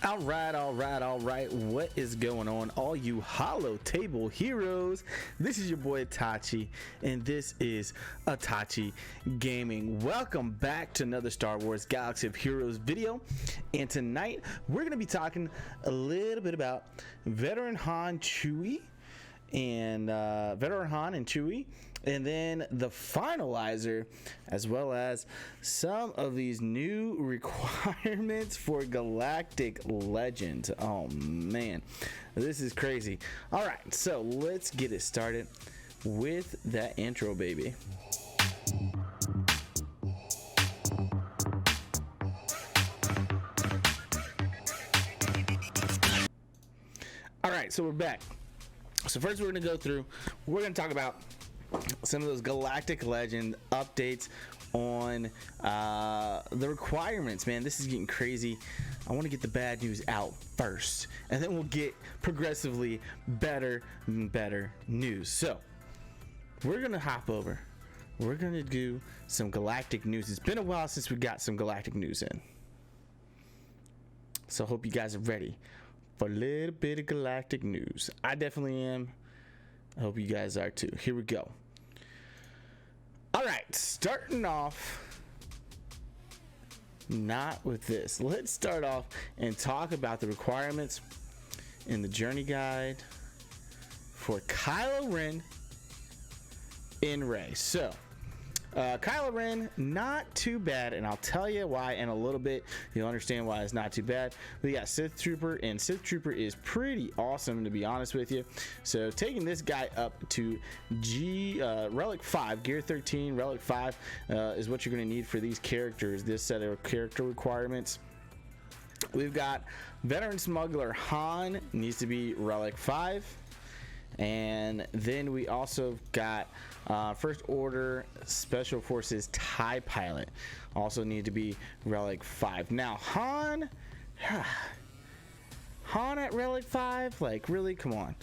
All right. What is going on, all you hollow table heroes? This is your boy Itachi, and this is Itachi Gaming. Welcome back to another Star Wars Galaxy of Heroes video. And tonight we're going to be talking a little bit about Veteran Han Chewie and and then the Finalizer, as well as some of these new requirements for Galactic Legends. Oh man, this is crazy. All right, so let's get it started with that intro, baby. All right, so we're back. So first we're going to go through, we're going to talk about some of those Galactic Legend updates on the requirements. Man, this is getting crazy. I want to get the bad news out first, and then we'll get progressively better and better news. So we're going to hop over. We're going to do some Galactic news. It's been a while since we got some Galactic news in. So I hope you guys are ready for a little bit of Galactic news. I definitely am. I hope you guys are too. Here we go. All right, starting off not with this. Let's start off and talk about the requirements in the journey guide for Kylo Ren in Rey. So Kylo Ren, not too bad, and I'll tell you why in a little bit. You'll understand why it's not too bad. We got Sith Trooper, and Sith Trooper is pretty awesome, to be honest with you. So taking this guy up to Relic 5, Gear 13, Relic 5 is what you're going to need for these characters, this set of character requirements. We've got Veteran Smuggler Han, needs to be Relic 5. And then we also got First Order Special Forces TIE Pilot, also need to be Relic 5. Now Han at Relic 5, like really, come on.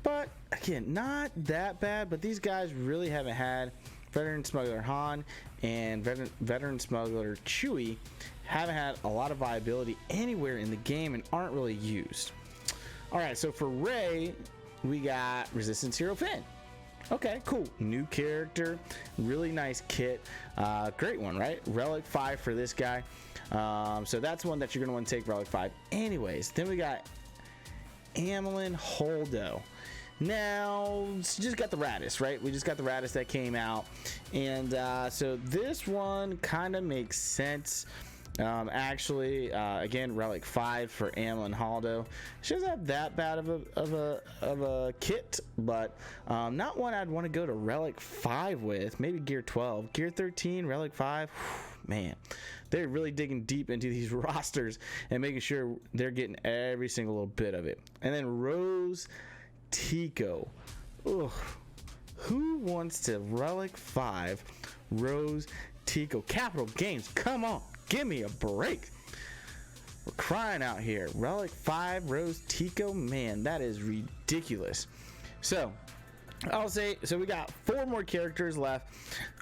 But again, not that bad, but these guys really haven't had Veteran Smuggler Han and Veteran Smuggler Chewie haven't had a lot of viability anywhere in the game and aren't really used. All right, so for Rey, we got Resistance Hero Finn. Okay, cool. New character, really nice kit. Great one, right? Relic 5 for this guy. So that's one that you're going to want to take, Relic 5. Anyways, then we got Amilyn Holdo. Now, just got the Radis, right? We just got the Radis that came out. And so this one kind of makes sense. Actually, again, Relic 5 for Amilyn Holdo. She doesn't have that bad of a kit, but not one I'd want to go to Relic 5 with. Maybe Gear 12, Gear 13, Relic 5. Man, they're really digging deep into these rosters and making sure they're getting every single little bit of it. And then Rose Tico. Ugh. Who wants to Relic 5 Rose Tico? Capital Games, come on. Give me a break. We're crying out here. Relic 5 Rose Tico, man, that is ridiculous. So I'll say, so we got 4 more characters left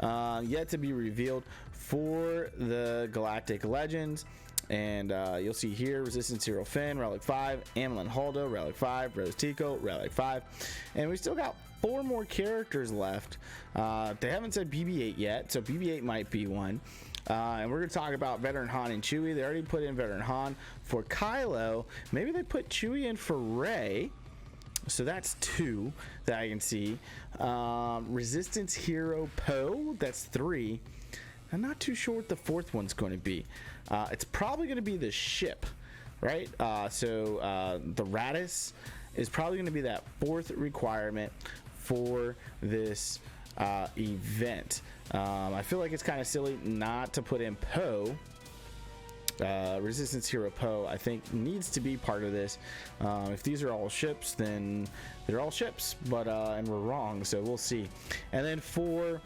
yet to be revealed for the Galactic Legends. And you'll see here Resistance Hero Finn, Relic 5, Amilyn Holdo, Relic 5, Rose Tico, Relic 5. And we still got 4 more characters left. They haven't said BB-8 yet, so BB-8 might be one. And we're going to talk about Veteran Han and Chewie. They already put in Veteran Han for Kylo. Maybe they put Chewie in for Rey. So that's 2 that I can see. Resistance Hero Poe, that's 3. I'm not too sure what the 4th one's going to be. It's probably going to be the ship, right? So the Radis is probably going to be that 4th requirement for this event. I feel like it's kind of silly not to put in Poe. Resistance Hero Poe, I think, needs to be part of this. If these are all ships, then they're all ships, but and we're wrong, so we'll see. And then for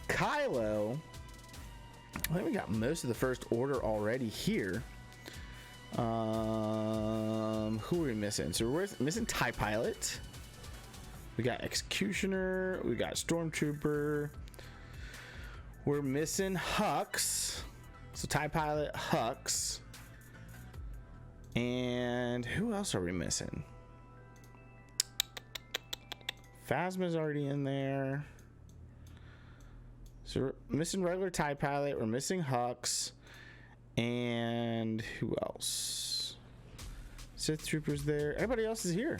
Kylo, I think we got most of the First Order already here. Who are we missing? So we're missing TIE Pilot. We got Executioner. We got Stormtrooper. We're missing Hux. So TIE Pilot, Hux. And who else are we missing? Phasma's already in there. So we're missing regular TIE pilot. We're missing Hux. And who else? Sith Troopers there. Everybody else is here.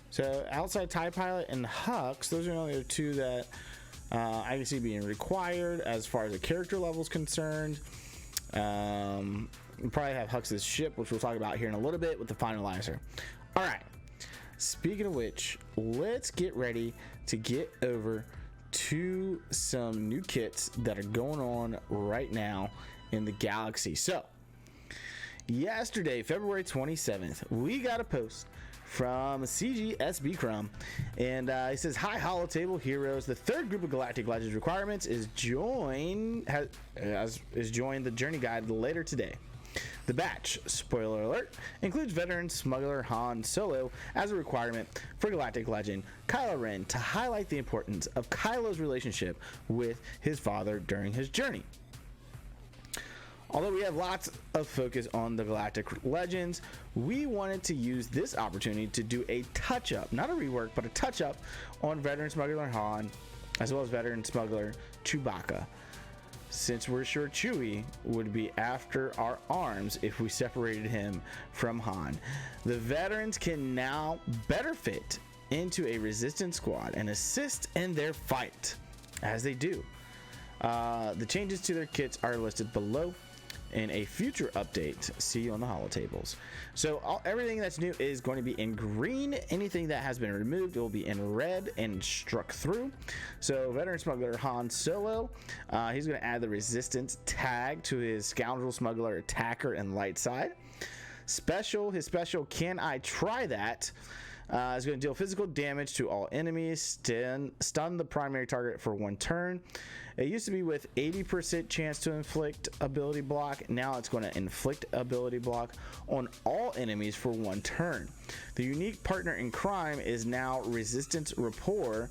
So outside TIE pilot and Hux, those are only the two that I can see being required as far as the character level is concerned. We'll probably have Hux's ship, which we'll talk about here in a little bit with the Finalizer. All right. Speaking of which, let's get ready to get over to some new kits that are going on right now in the galaxy. So, yesterday, February 27th, we got a post from CGSB Crumb, and he says, "Hi, Holotable heroes. The third group of Galactic Legends requirements is join the journey guide later today. The batch, spoiler alert, includes veteran smuggler Han Solo as a requirement for Galactic Legend Kylo Ren to highlight the importance of Kylo's relationship with his father during his journey. Although we have lots of focus on the Galactic Legends, we wanted to use this opportunity to do a touch-up, not a rework, but a touch-up on veteran smuggler Han, as well as veteran smuggler Chewbacca, since we're sure Chewie would be after our arms if we separated him from Han. The veterans can now better fit into a resistance squad and assist in their fight, as they do. The changes to their kits are listed below in a future update. See you on the Holotables." So everything that's new is going to be in green. Anything that has been removed will be in red and struck through. So veteran smuggler Han Solo, he's going to add the resistance tag to his scoundrel smuggler attacker and light side. His special Can I Try That is going to deal physical damage to all enemies, stun the primary target for 1 turn. It used to be with 80% chance to inflict ability block. Now it's going to inflict ability block on all enemies for 1 turn. The unique partner in crime is now resistance rapport.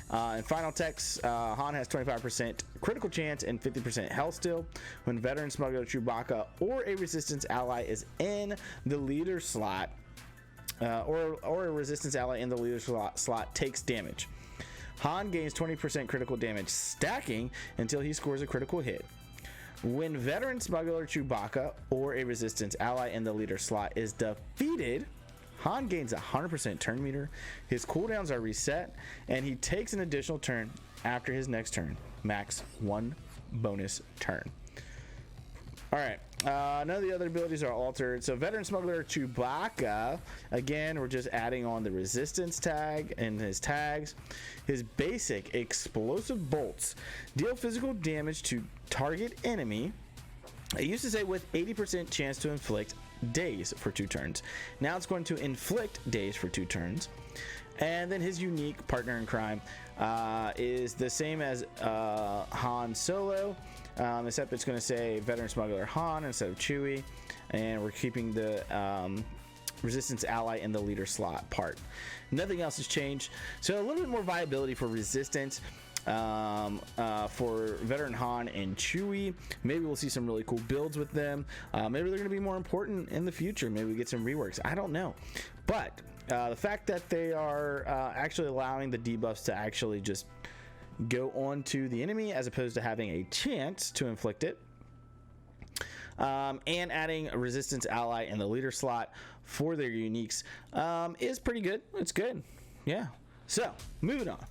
In final text, Han has 25% critical chance and 50% health steal when veteran smuggler Chewbacca or a resistance ally is in the leader slot, or a resistance ally in the leader slot takes damage. Han gains 20% critical damage stacking until he scores a critical hit. When veteran smuggler Chewbacca or a resistance ally in the leader slot is defeated, Han gains 100% turn meter, his cooldowns are reset, and he takes an additional turn after his next turn, max 1 bonus turn. Alright, none of the other abilities are altered. So veteran smuggler Chewbacca, again, we're just adding on the resistance tag and his tags. His basic explosive bolts deal physical damage to target enemy. It used to say with 80% chance to inflict daze for 2 turns. Now it's going to inflict daze for 2 turns. And then his unique partner in crime is the same as Han Solo, except it's going to say veteran smuggler Han instead of Chewie, and we're keeping the resistance ally in the leader slot part. Nothing else has changed, so a little bit more viability for resistance for veteran Han and Chewie. Maybe we'll see some really cool builds with them. Maybe they're going to be more important in the future. Maybe we get some reworks. I don't know, but the fact that they are actually allowing the debuffs to actually just go on to the enemy as opposed to having a chance to inflict it, and adding a resistance ally in the leader slot for their uniques is pretty good. It's good. Yeah. So moving on.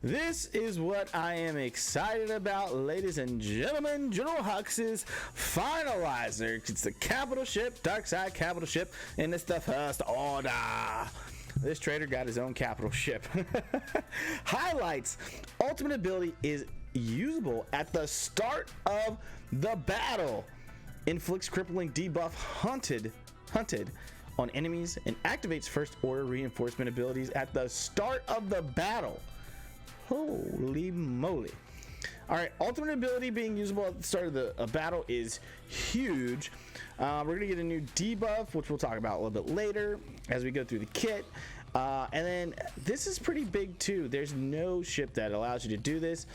This is what I am excited about, ladies and gentlemen. General Hux's Finalizer. It's the capital ship, dark side capital ship, and it's the First Order. This trader got his own capital ship. Highlights: ultimate ability is usable at the start of the battle. Inflicts crippling debuff hunted on enemies and activates first order reinforcement abilities at the start of the battle. Holy moly. Alright, ultimate ability being usable at the start of the battle is huge. We're going to get a new debuff, which we'll talk about a little bit later as we go through the kit. And then this is pretty big too. There's no ship that allows you to do this.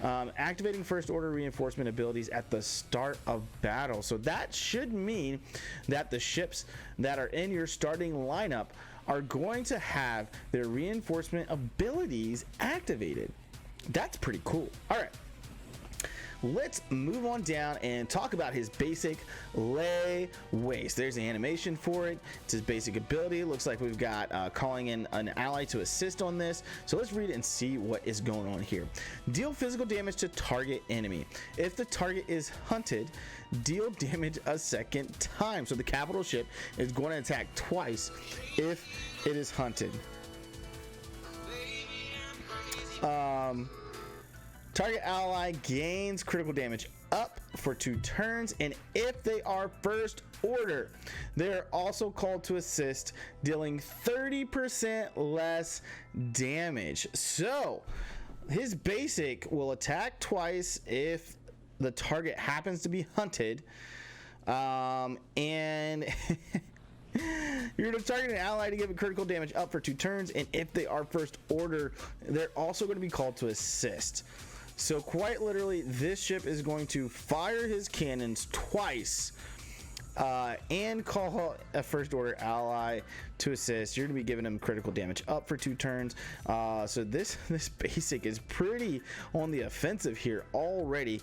Activating first order reinforcement abilities at the start of battle. So that should mean that the ships that are in your starting lineup are going to have their reinforcement abilities activated. That's pretty cool. All right. Let's move on down and talk about his basic lay waste. There's the animation for it. It's his basic ability. Looks like we've got calling in an ally to assist on this. So let's read it and see what is going on here. Deal physical damage to target enemy. If the target is hunted, deal damage a second time. So the capital ship is going to attack twice if it is hunted. Target ally gains critical damage up for 2 turns, and if they are first order, they are also called to assist, dealing 30% less damage. So his basic will attack twice if the target happens to be hunted, and you're going to target an ally to give it critical damage up for 2 turns, and if they are first order, they're also going to be called to assist. So quite literally, this ship is going to fire his cannons twice and call a first order ally to assist. You're going to be giving him critical damage up for 2 turns. So this basic is pretty on the offensive here already.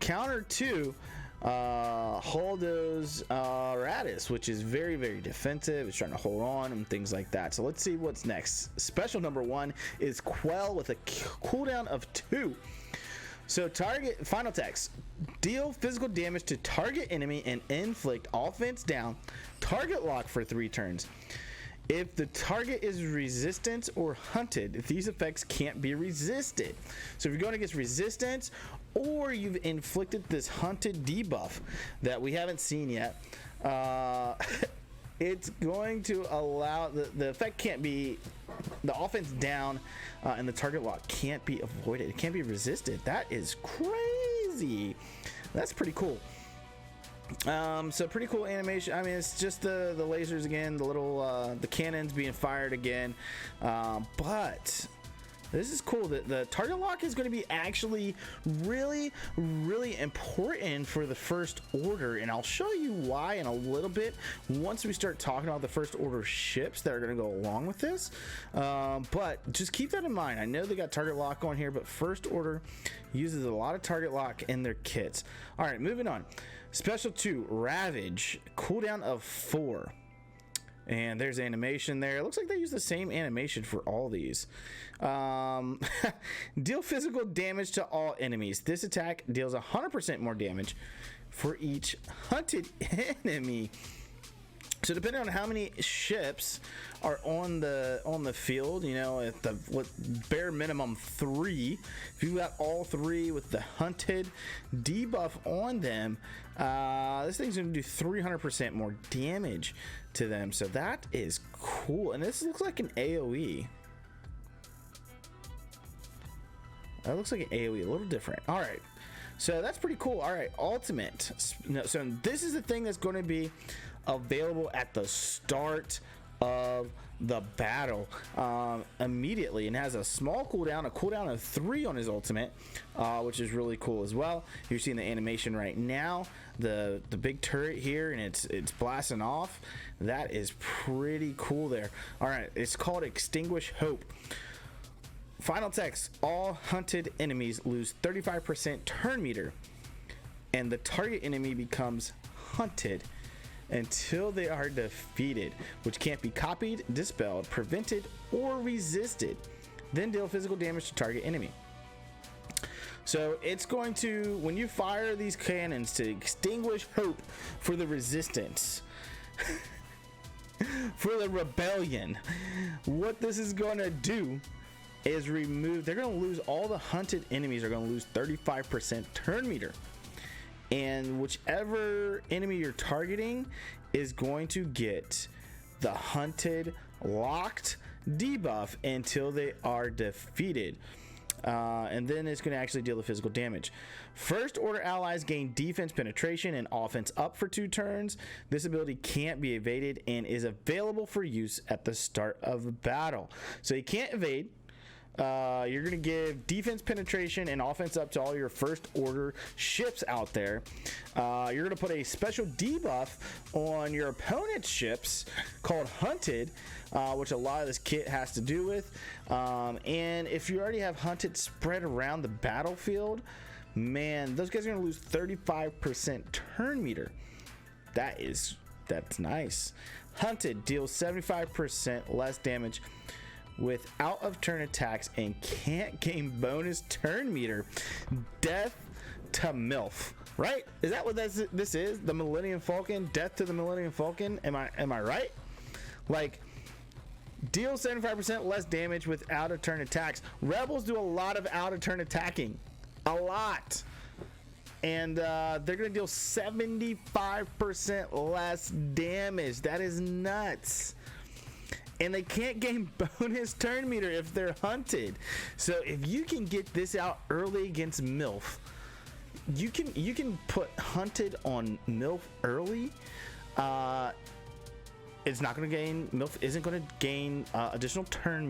Counter to Holdo's Radis, which is very, very defensive. It's trying to hold on and things like that. So let's see what's next. Special number 1 is Quell with a cooldown of 2. So target final text, deal physical damage to target enemy and inflict offense down, target lock for 3 turns. If the target is resistant or hunted, these effects can't be resisted. So if you're going against resistance, or you've inflicted this hunted debuff that we haven't seen yet, it's going to allow the effect can't be, the offense down, and the target lock can't be avoided. It can't be resisted. That is crazy. That's pretty cool. So pretty cool animation. I mean, it's just the lasers again, the little the cannons being fired again, but this is cool. The target lock is going to be actually really, really important for the first order, and I'll show you why in a little bit once we start talking about the first order ships that are going to go along with this. But just keep that in mind. I know they got target lock on here, but first order uses a lot of target lock in their kits. All right, moving on. Special 2, Ravage, cooldown of 4. And there's animation there. It looks like they use the same animation for all these. Deal physical damage to all enemies. This attack deals 100% more damage for each hunted enemy. So depending on how many ships are on the field, you know, at the bare minimum 3, if you got all 3 with the hunted debuff on them, this thing's going to do 300% more damage to them. So that is cool. And this looks like an AoE. That looks like an AoE, a little different. All right. So that's pretty cool. All right, ultimate. So this is the thing that's going to be available at the start of the battle immediately, and has a small cooldown, a cooldown of 3 on his ultimate, which is really cool as well. You're seeing the animation right now, the big turret here, and it's blasting off. That is pretty cool there. All right, it's called Extinguish Hope. Final text, all hunted enemies lose 35% turn meter, and the target enemy becomes hunted until they are defeated, which can't be copied, dispelled, prevented, or resisted. Then deal physical damage to target enemy. So it's going to, when you fire these cannons to extinguish hope for the resistance, for the rebellion, what this is going to do is remove, they're going to lose, all the hunted enemies are going to lose 35% turn meter. And whichever enemy you're targeting is going to get the hunted locked debuff until they are defeated. and then it's going to actually deal the physical damage. First order allies gain defense penetration and offense up for 2 turns. This ability can't be evaded and is available for use at the start of the battle. So you can't evade. You're going to give defense penetration and offense up to all your first order ships out there. You're going to put a special debuff on your opponent's ships called Hunted, which a lot of this kit has to do with. And if you already have Hunted spread around the battlefield, man, those guys are going to lose 35% turn meter. That's nice. Hunted deals 75% less damage with out of turn attacks and can't gain bonus turn meter. Death to MILF, right? Is that what this is? The Millennium Falcon? Death to the Millennium Falcon? Am I right? Like, deal 75% less damage with out of turn attacks. Rebels do a lot of out of turn attacking. A lot. And they're going to deal 75% less damage. That is nuts. And they can't gain bonus turn meter if they're hunted. So if you can get this out early against MILF, you can put hunted on MILF early. It's not going to gain, MILF isn't going to gain additional turn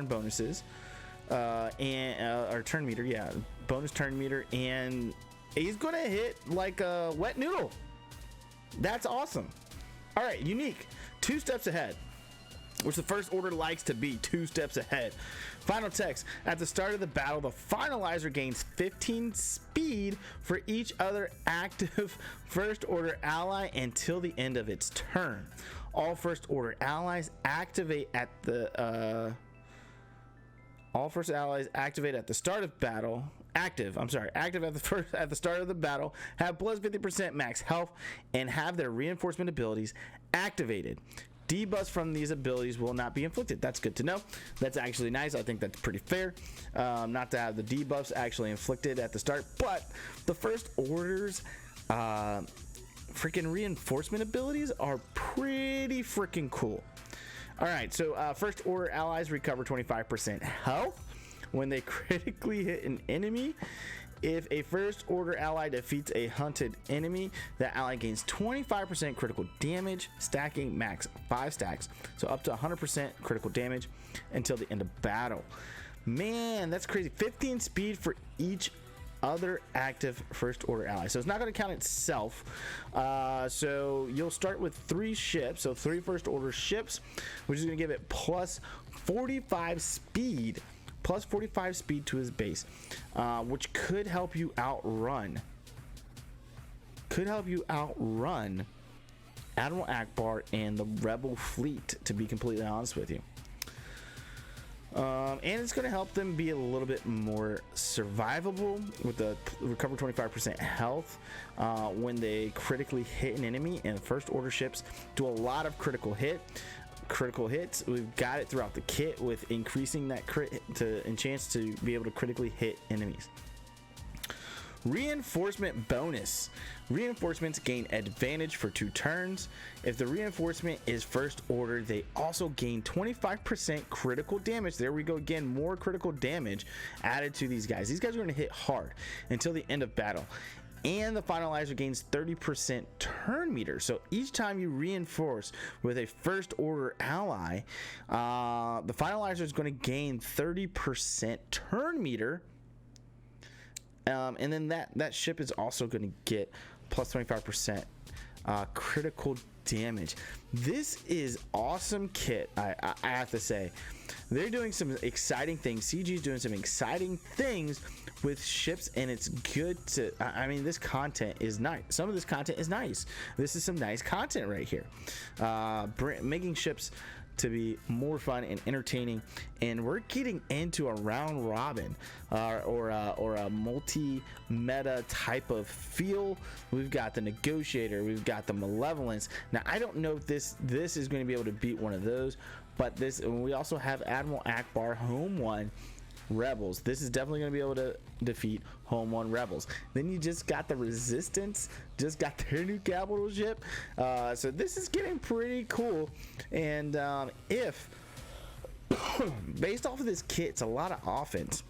bonuses, or turn meter, yeah, bonus turn meter, and he's going to hit like a wet noodle. That's awesome. All right, unique, 2 steps ahead, which the first order likes to be 2 steps ahead. Final text: at the start of the battle, the Finalizer gains 15 speed for each other active first order ally until the end of its turn. All first order allies activate at the start of battle. Active at the start of the battle, have plus 50% max health, and have their reinforcement abilities activated. Debuffs from these abilities will not be inflicted. That's good to know. That's actually nice. I think that's pretty fair, not to have the debuffs actually inflicted at the start. But the first orders freaking reinforcement abilities are pretty freaking cool. All right, so first order allies recover 25% health when they critically hit an enemy. If a first order ally defeats a hunted enemy, that ally gains 25% critical damage, stacking max 5 stacks, so up to 100% critical damage until the end of battle. Man, that's crazy. 15 speed for each other active first order ally, so it's not going to count itself. So you'll start with 3 ships, so 3 first order ships, which is going to give it plus 45 speed to his base, which could help you outrun Admiral Akbar and the rebel fleet, to be completely honest with you. And it's going to help them be a little bit more survivable with the recover 25% health when they critically hit an enemy. And first order ships do a lot of critical hits. We've got it throughout the kit with increasing that chance to be able to critically hit enemies. Reinforcement bonus. Reinforcements gain advantage for 2 turns. If the reinforcement is first order, they also gain 25% critical damage. There we go again, more critical damage added to these guys. These guys are going to hit hard until the end of battle. And the Finalizer gains 30% turn meter. So each time you reinforce with a first order ally, the Finalizer is going to gain 30% turn meter. And then that ship is also going to get plus 25% critical damage. This is awesome kit. I have to say, they're doing some exciting things. CG is doing some exciting things with ships, and it's good to, I mean, this content is nice. Some of this content is nice. This is some nice content right here, making ships to be more fun and entertaining. And we're getting into a round robin or a multi-meta type of feel. We've got the Negotiator, we've got the Malevolence. Now I don't know if this is going to be able to beat one of those, but we also have Admiral Akbar Home 1 Rebels. This is definitely going to be able to defeat Home 1 Rebels. Then you just got the Resistance, just got their new capital ship. So this is getting pretty cool. And if based off of this kit, it's a lot of offense.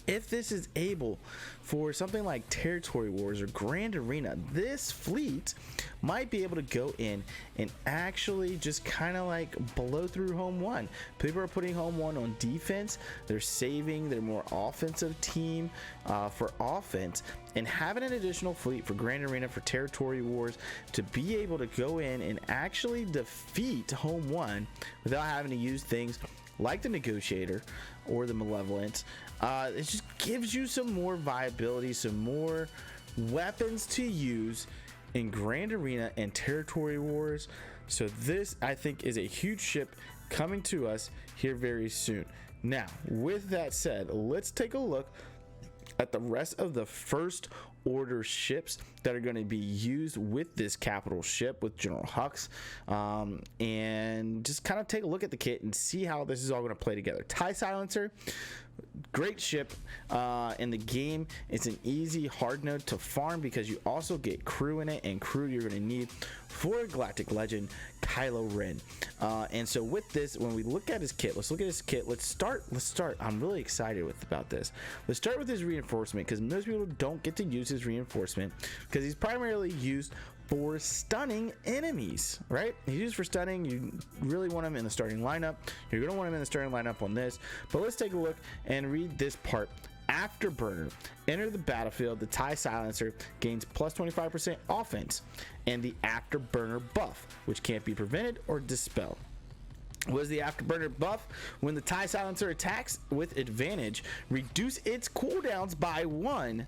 if this is able for something like Territory Wars or Grand Arena, this fleet might be able to go in and actually just kind of like blow through home one. People are putting home one on defense. They're saving their more offensive team for offense, and having an additional fleet for Grand Arena, for Territory Wars, to be able to go in and actually defeat home one without having to use things like the Negotiator or the Malevolence. It just gives you some more viability, some more weapons to use in Grand Arena and Territory Wars. So this, I think, is a huge ship coming to us here very soon. Now, with that said, let's take a look at the rest of the first order ships that are going to be used with this capital ship with General Hux, and just kind of take a look at the kit and see how this is all going to play together. TIE Silencer, great ship in the game. It's an easy hard node to farm because you also get crew in it, and crew you're going to need for a Galactic Legend, Kylo Ren. And so with this, when we look at his kit, let's look at his kit. Let's start. I'm really excited about this. Let's start with his reinforcement, because most people don't get to use his reinforcement because he's primarily used for stunning enemies, right? He's used for stunning. You really want him in the starting lineup. You're going to want him in the starting lineup on this. But let's take a look and read this part. Afterburner. Enter the battlefield. The TIE Silencer gains plus 25% offense and the Afterburner buff, which can't be prevented or dispelled. What is the Afterburner buff? When the TIE Silencer attacks with advantage, reduce its cooldowns by 1.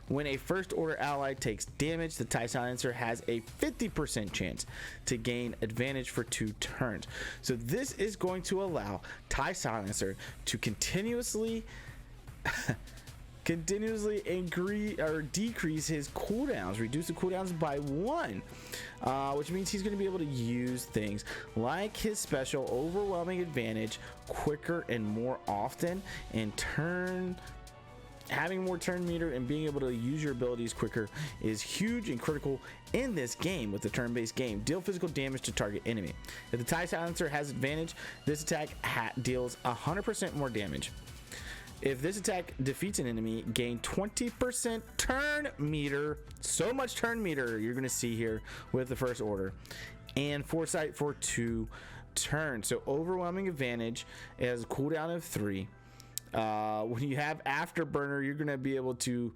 When a first order ally takes damage, the TIE Silencer has a 50% chance to gain advantage for 2 turns. So this is going to allow TIE Silencer to continuously increase or decrease his cooldowns, reduce the cooldowns by 1, which means he's going to be able to use things like his special Overwhelming Advantage quicker and more often, and having more turn meter and being able to use your abilities quicker is huge and critical in this game. With the turn-based game, deal physical damage to target enemy. If the TIE Silencer has advantage, this attack deals 100% more damage. If this attack defeats an enemy, gain 20% turn meter. So much turn meter you're going to see here with the first order, and foresight for 2 turns. So Overwhelming Advantage, it has a cooldown of 3. When you have Afterburner, you're going to be able to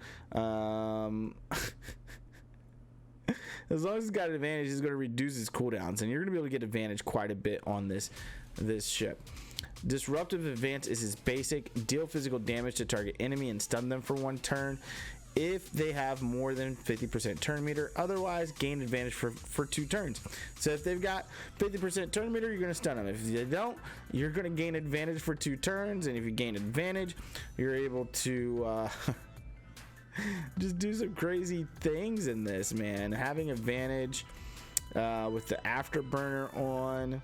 as long as it's got an advantage, it's going to reduce its cooldowns, and you're going to be able to get advantage quite a bit on this ship. Disruptive Advance is his basic. Deal physical damage to target enemy and stun them for 1 turn if they have more than 50% turn meter. Otherwise, gain advantage for 2 turns. So if they've got 50% turn meter, you're going to stun them. If they don't, you're going to gain advantage for 2 turns. And if you gain advantage, you're able to just do some crazy things in this, man. Having advantage with the Afterburner on.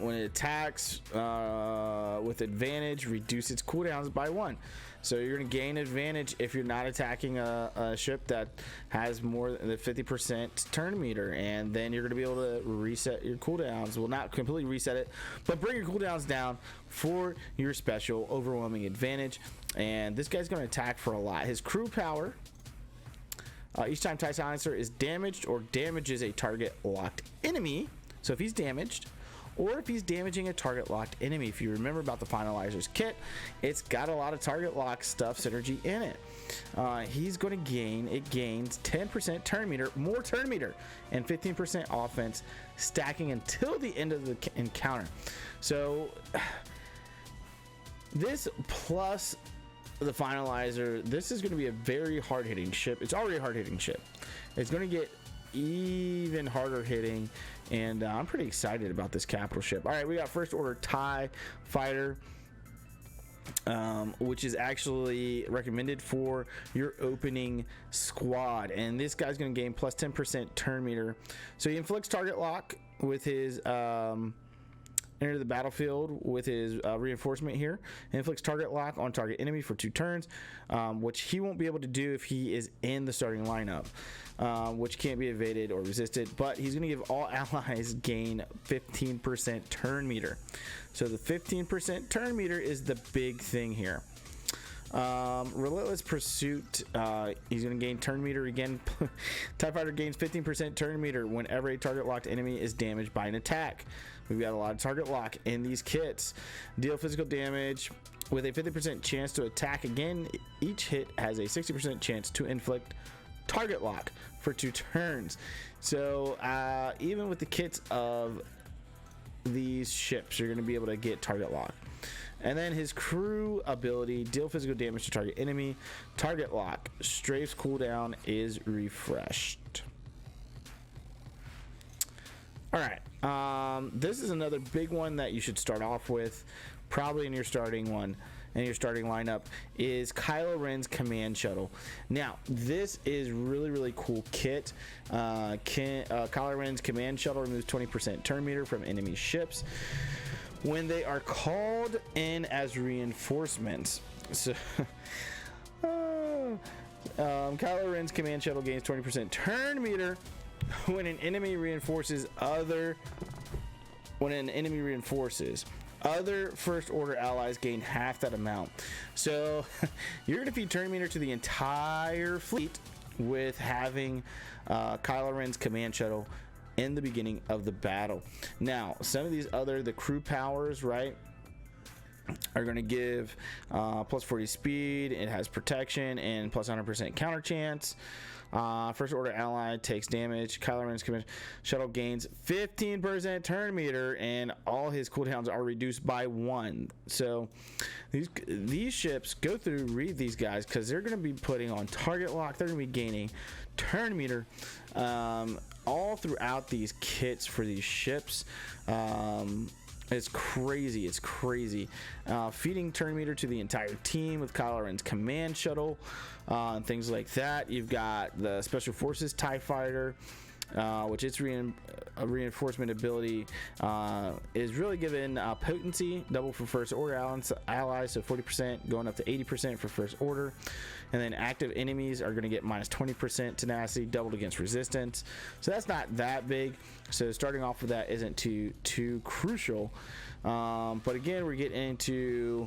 When it attacks with advantage, reduce its cooldowns by 1. So you're going to gain advantage if you're not attacking a ship that has more than 50% turn meter, and then you're going to be able to reset your cooldowns. Well, not completely reset it, but bring your cooldowns down for your special Overwhelming Advantage. And this guy's going to attack for a lot. His crew power, each time TIE Silencer is damaged or damages a target locked enemy. So if he's damaged, or if he's damaging a target locked enemy, if you remember about the Finalizer's kit, it's got a lot of target lock stuff synergy in it. He's going to gains 10% turn meter, more turn meter, and 15% offense, stacking until the end of the encounter. So this plus the Finalizer, this is going to be a very hard hitting ship. It's already a hard hitting ship. It's going to get even harder hitting, and I'm pretty excited about this capital ship. All right, we got first order TIE fighter, which is actually recommended for your opening squad, and this guy's going to gain plus 10% turn meter. So he inflicts target lock with his enter the battlefield with his reinforcement here, and inflicts target lock on target enemy for 2 turns, which he won't be able to do if he is in the starting lineup, which can't be evaded or resisted. But he's going to give all allies gain 15% turn meter. So the 15% turn meter is the big thing here. Relentless Pursuit, he's going to gain turn meter again. TIE Fighter gains 15% turn meter whenever a target locked enemy is damaged by an attack. We've got a lot of target lock in these kits. Deal physical damage with a 50% chance to attack again. Each hit has a 60% chance to inflict target lock for 2 turns. So even with the kits of these ships, you're going to be able to get target lock. And then his crew ability, deal physical damage to target enemy, target lock, strafe's cooldown is refreshed. All right, this is another big one that you should start off with, probably in your starting one. And your starting lineup is Kylo Ren's Command Shuttle. Now, this is really cool kit. Kylo Ren's Command Shuttle removes 20% turn meter from enemy ships when they are called in as reinforcements. So, Kylo Ren's Command Shuttle gains 20% turn meter when an enemy reinforces other first order allies gain half that amount. So you're going to feed turn meter to the entire fleet with having Kylo Ren's Command Shuttle in the beginning of the battle. Now, some of these the crew powers, right, are going to give plus 40 speed. It has protection and plus 100% counter chance. First order ally takes damage. Kylo Ren's Command Shuttle gains 15% turn meter, and all his cooldowns are reduced by 1. So these ships, read these guys, because they're going to be putting on target lock. They're going to be gaining turn meter all throughout these kits for these ships. It's crazy. Feeding turn meter to the entire team with Kylo Ren's Command Shuttle and things like that. You've got the Special Forces TIE Fighter, which its reinforcement ability is really given potency, double for first order allies, so 40% going up to 80% for first order. And then active enemies are going to get minus 20% tenacity, doubled against resistance. So that's not that big. So starting off with that isn't too crucial. But again, we're getting into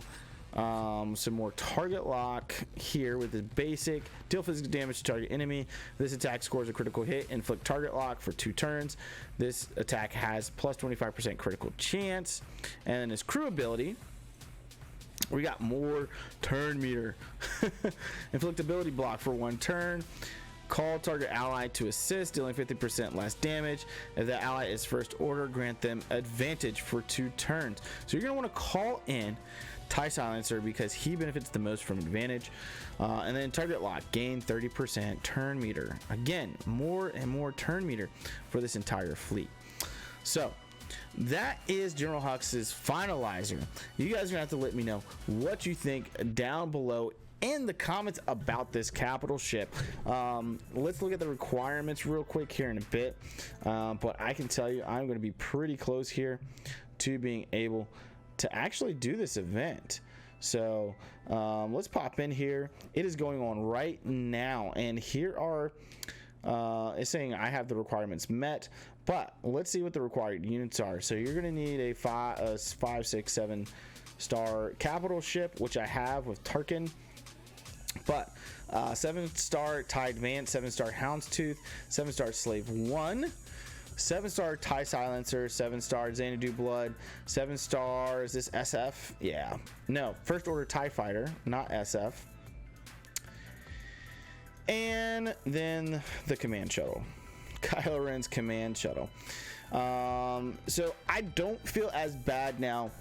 some more target lock here with the basic deal physical damage to target enemy. This attack scores a critical hit, inflict target lock for 2 turns. This attack has plus 25% critical chance. And then his crew ability, we got more turn meter. Inflict ability block for 1 turn. Call target ally to assist, dealing 50% less damage. If that ally is first order, grant them advantage for 2 turns. So you're going to want to call in TIE Silencer because he benefits the most from advantage. And then target lock, gain 30% turn meter. Again, more and more turn meter for this entire fleet. So that is General Hux's Finalizer. You guys are gonna have to let me know what you think down below in the comments about this capital ship. Let's look at the requirements real quick here in a bit, but I can tell you I'm going to be pretty close here to being able to actually do this event. So let's pop in here. It is going on right now, and here are it's saying I have the requirements met, but let's see what the required units are. So you're going to need a 5, 6, 7 star capital ship, which I have with Tarkin. But 7-star TIE Advance, 7-star Houndstooth, 7-star Slave 1, 7-star TIE Silencer, 7-star Xanadu Blood, 7-star, is this SF? Yeah. No, First Order TIE Fighter, not SF. And then the Command Shuttle. Kylo Ren's Command Shuttle. So I don't feel as bad now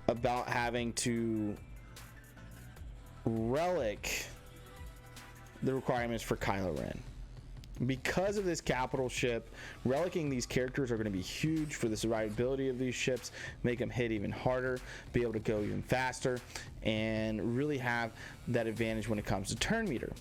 about having to relic the requirements for Kylo Ren. Because of this capital ship, relicking these characters are going to be huge for the survivability of these ships, make them hit even harder, be able to go even faster, and really have that advantage when it comes to turn meter.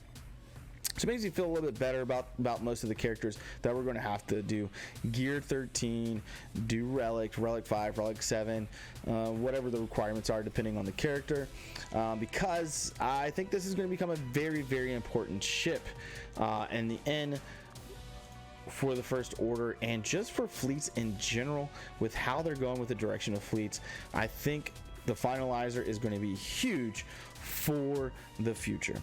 So it makes me feel a little bit better about most of the characters that we're going to have to do Gear 13, do Relic 5, Relic 7, whatever the requirements are depending on the character, because I think this is going to become a very, very important ship in the end for the First Order and just for fleets in general. With how they're going with the direction of fleets, I think the Finalizer is going to be huge for the future.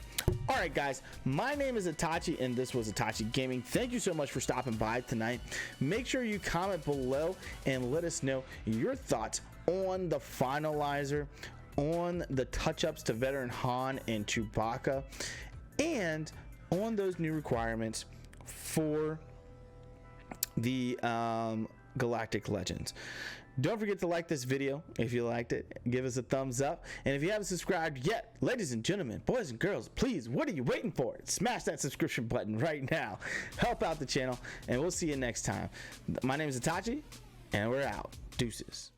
All right, guys, my name is Itachi, and this was Itachi Gaming. Thank you so much for stopping by tonight. Make sure you comment below and let us know your thoughts on the Finalizer, on the touch-ups to Veteran Han and Chewbacca, and on those new requirements for the Galactic Legends. Don't forget to like this video if you liked it. Give us a thumbs up. And if you haven't subscribed yet, ladies and gentlemen, boys and girls, please, what are you waiting for? Smash that subscription button right now. Help out the channel, and we'll see you next time. My name is Itachi, and we're out. Deuces.